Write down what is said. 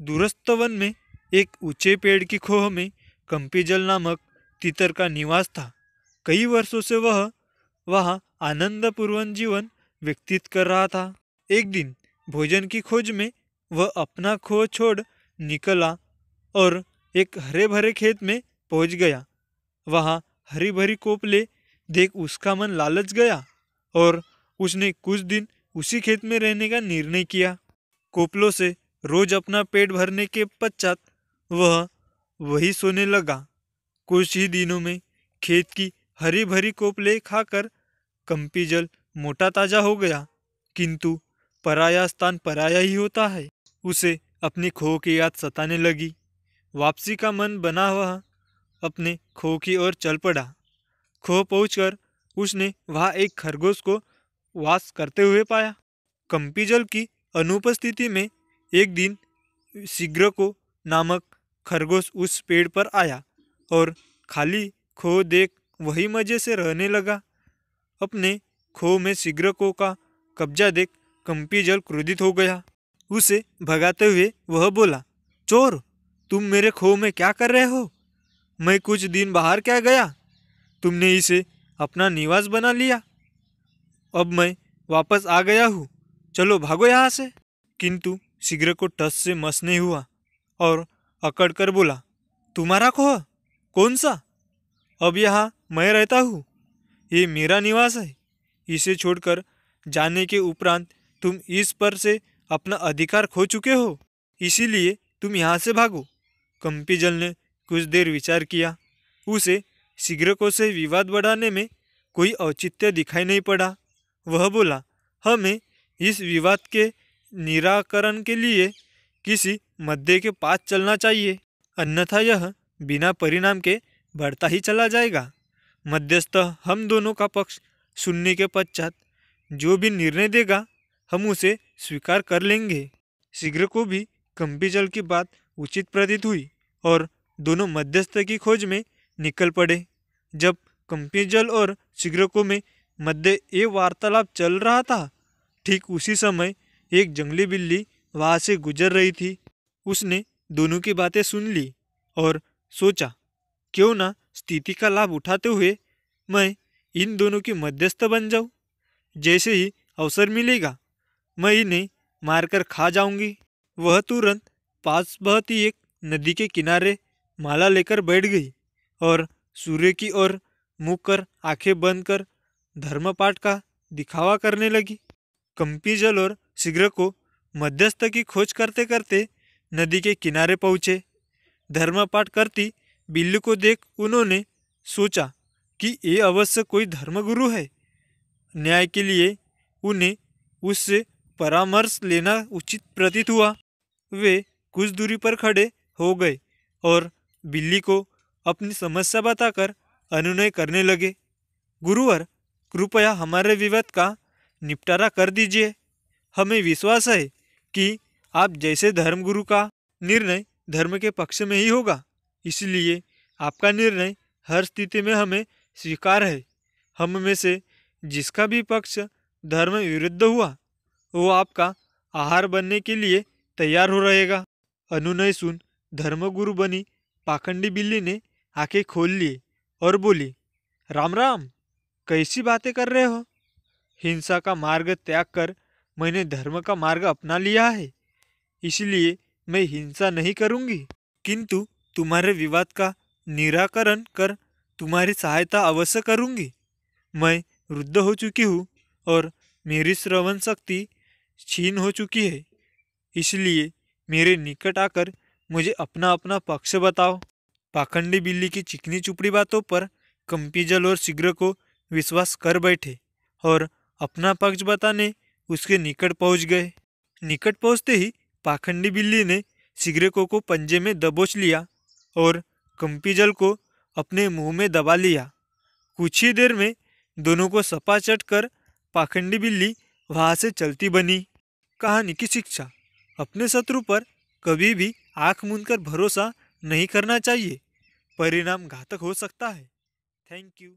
दूरस्थ वन में एक ऊंचे पेड़ की खोह में कंपीजल नामक तितर का निवास था। कई वर्षों से वह वहाँ आनंदपूर्वक जीवन व्यतीत कर रहा था। एक दिन भोजन की खोज में वह अपना खोह छोड़ निकला और एक हरे भरे खेत में पहुंच गया। वहाँ हरी भरी कोपले देख उसका मन लालच गया और उसने कुछ दिन उसी खेत में रहने का निर्णय किया। कोपलों से रोज अपना पेट भरने के पश्चात वह वही सोने लगा। कुछ ही दिनों में खेत की हरी भरी कोपले खाकर कंपीजल मोटा ताजा हो गया। किंतु पराया स्थान पराया ही होता है। उसे अपनी खो की याद सताने लगी। वापसी का मन बना वह अपने खो की ओर चल पड़ा। खो पहुंचकर उसने वहां एक खरगोश को वास करते हुए पाया। कंपीजल की अनुपस्थिति में एक दिन शीघ्र को नामक खरगोश उस पेड़ पर आया और खाली खो देख वही मजे से रहने लगा। अपने खो में शीघ्र को का कब्जा देख कंपीजल क्रोधित हो गया। उसे भगाते हुए वह बोला, चोर, तुम मेरे खो में क्या कर रहे हो? मैं कुछ दिन बाहर क्या गया, तुमने इसे अपना निवास बना लिया। अब मैं वापस आ गया हूँ, चलो भागो यहाँ से। किंतु शीघ्र को टस से मस नहीं हुआ और अकड़ कर बोला, तुम्हारा खोह? कौन सा? अब यहाँ मैं रहता हूँ, ये मेरा निवास है। इसे छोड़कर जाने के उपरांत तुम इस पर से अपना अधिकार खो चुके हो, इसीलिए तुम यहाँ से भागो। कंपीजल ने कुछ देर विचार किया। उसे शीघ्रको से विवाद बढ़ाने में कोई औचित्य दिखाई नहीं पड़ा। वह बोला, हमें इस विवाद के निराकरण के लिए किसी मध्य के पास चलना चाहिए, अन्यथा यह बिना परिणाम के बढ़ता ही चला जाएगा। मध्यस्थ हम दोनों का पक्ष सुनने के पश्चात जो भी निर्णय देगा हम उसे स्वीकार कर लेंगे। शीघ्र को भी कंपीजल की बात उचित प्रतीत हुई और दोनों मध्यस्थ की खोज में निकल पड़े। जब कंपीजल और शीघ्रको में मध्य ये वार्तालाप चल रहा था, ठीक उसी समय एक जंगली बिल्ली वहां से गुजर रही थी। उसने दोनों की बातें सुन ली और सोचा, क्यों ना स्थिति का लाभ उठाते हुए मैं इन दोनों की मध्यस्थ बन जाऊं। जैसे ही अवसर मिलेगा मैं इन्हें मारकर खा जाऊंगी। वह तुरंत पास बहती एक नदी के किनारे माला लेकर बैठ गई और सूर्य की ओर मुँह कर आंखें बंद कर धर्मपाठ का दिखावा करने लगी। कंपीजल और शीघ्रको मध्यस्थ की खोज करते करते नदी के किनारे पहुँचे। धर्मपाठ करती बिल्ली को देख उन्होंने सोचा कि ये अवश्य कोई धर्मगुरु है। न्याय के लिए उन्हें उससे परामर्श लेना उचित प्रतीत हुआ। वे कुछ दूरी पर खड़े हो गए और बिल्ली को अपनी समस्या बताकर अनुनय करने लगे। गुरुवर, कृपया हमारे विवाद का निपटारा कर दीजिए। हमें विश्वास है कि आप जैसे धर्मगुरु का निर्णय धर्म के पक्ष में ही होगा, इसलिए आपका निर्णय हर स्थिति में हमें स्वीकार है। हम में से जिसका भी पक्ष धर्म विरुद्ध हुआ वो आपका आहार बनने के लिए तैयार हो रहेगा। अनुनय सुन धर्मगुरु बनी पाखंडी बिल्ली ने आंखें खोल ली और बोली, राम राम, कैसी बातें कर रहे हो? हिंसा का मार्ग त्याग कर मैंने धर्म का मार्ग अपना लिया है, इसलिए मैं हिंसा नहीं करूंगी, किंतु तुम्हारे विवाद का निराकरण कर तुम्हारी सहायता अवश्य करूंगी। मैं वृद्ध हो चुकी हूँ और मेरी श्रवण शक्ति क्षीण हो चुकी है, इसलिए मेरे निकट आकर मुझे अपना अपना पक्ष बताओ। पाखंडी बिल्ली की चिकनी चुपड़ी बातों पर कंपीजल और शीघ्रको विश्वास कर बैठे और अपना पक्ष बताने उसके निकट पहुंच गए। निकट पहुंचते ही पाखंडी बिल्ली ने शीघ्रको को पंजे में दबोच लिया और कंपीजल को अपने मुंह में दबा लिया। कुछ ही देर में दोनों को सपाचट कर पाखंडी बिल्ली वहां से चलती बनी। कहानी की शिक्षा, अपने शत्रु पर कभी भी आंख मूंदकर भरोसा नहीं करना चाहिए, परिणाम घातक हो सकता है। Thank you.